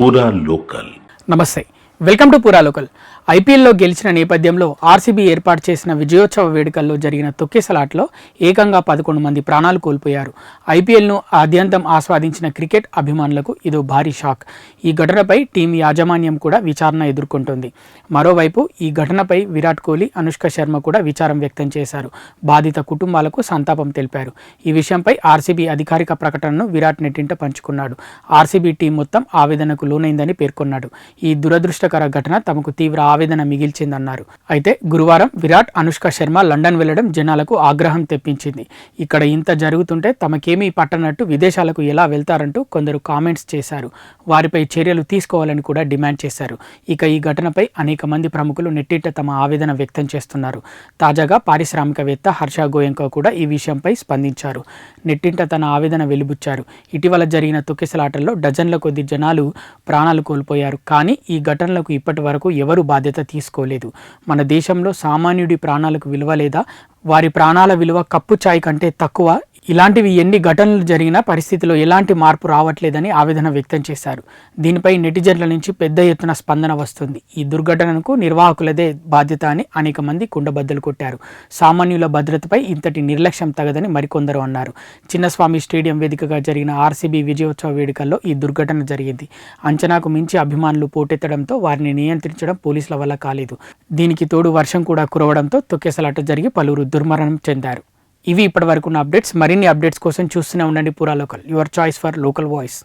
పూరా లోకల్. నమస్తే, welcome to పూరా లోకల్. ఐపీఎల్లో గెలిచిన నేపథ్యంలో ఆర్సీబీ ఏర్పాటు చేసిన విజయోత్సవ వేడుకల్లో జరిగిన తొక్కిసలాటలో ఏకంగా 11 మంది ప్రాణాలు కోల్పోయారు. ఐపీఎల్ను ఆద్యంతం ఆస్వాదించిన క్రికెట్ అభిమానులకు ఇదో భారీ షాక్. ఈ ఘటనపై టీం యాజమాన్యం కూడా విచారణ ఎదుర్కొంటోంది. మరోవైపు ఈ ఘటనపై విరాట్ కోహ్లీ, అనుష్క శర్మ కూడా విచారం వ్యక్తం చేశారు. బాధిత కుటుంబాలకు సంతాపం తెలిపారు. ఈ విషయంపై ఆర్సీబీ అధికారిక ప్రకటనను విరాట్ నెట్టింట పంచుకున్నాడు. ఆర్సీబీ టీం మొత్తం ఆవేదనకు లోనైందని పేర్కొన్నాడు. ఈ దురదృష్టకర ఘటన తమకు తీవ్ర ఆవేదన మిగిల్చిందన్నారు. అయితే గురువారం విరాట్, అనుష్క శర్మ లండన్ వెళ్లడం జనాలకు ఆగ్రహం తెప్పించింది. ఇక్కడ ఇంత జరుగుతుంటే తమకేమీ పట్టనట్టు విదేశాలకు ఎలా వెళ్తారంటూ కొందరు కామెంట్స్ చేశారు. వారిపై చర్యలు తీసుకోవాలని కూడా డిమాండ్ చేశారు. ఇక ఈ ఘటనపై అనేక మంది ప్రముఖులు నెట్టింట తమ ఆవేదన వ్యక్తం చేస్తున్నారు. తాజాగా పారిశ్రామికవేత్త హర్ష గోయంకా కూడా ఈ విషయంపై స్పందించారు. నెట్టింట తన ఆవేదన వెలిబుచ్చారు. ఇటీవల జరిగిన తొక్కిసలాటల్లో డజన్ల కొద్ది జనాలు ప్రాణాలు కోల్పోయారు. కానీ ఈ ఘటనలకు ఇప్పటి వరకు ఎవరు బాధ్యత తీసుకోలేదు. మన దేశంలో సామాన్యుడి ప్రాణాలకు విలువ లేదా? వారి ప్రాణాల విలువ కప్పు చాయ్ కంటే తక్కువ? ఇలాంటివి ఎన్ని ఘటనలు జరిగినా పరిస్థితిలో ఎలాంటి మార్పు రావట్లేదని ఆవేదన వ్యక్తం చేశారు. దీనిపై నెటిజన్ల నుంచి పెద్ద ఎత్తున స్పందన వస్తుంది. ఈ దుర్ఘటనకు నిర్వాహకులదే బాధ్యత అని అనేక మంది కుండబద్దలు కొట్టారు. సామాన్యుల భద్రతపై ఇంతటి నిర్లక్ష్యం తగదని మరికొందరు అన్నారు. చిన్నస్వామి స్టేడియం వేదికగా జరిగిన ఆర్సీబీ విజయోత్సవ వేడుకల్లో ఈ దుర్ఘటన జరిగింది. అంచనాకు మించి అభిమానులు పోటెత్తడంతో వారిని నియంత్రించడం పోలీసుల వల్ల కాలేదు. దీనికి తోడు వర్షం కూడా కురవడంతో తొక్కేసలాట జరిగి పలువురు దుర్మరణం చెందారు. ఇవి ఇప్పటివరకు ఉన్న అప్డేట్స్. మరిన్ని అప్డేట్స్ కోసం చూస్తూనే ఉండండి పూరా local, your choice for local voice.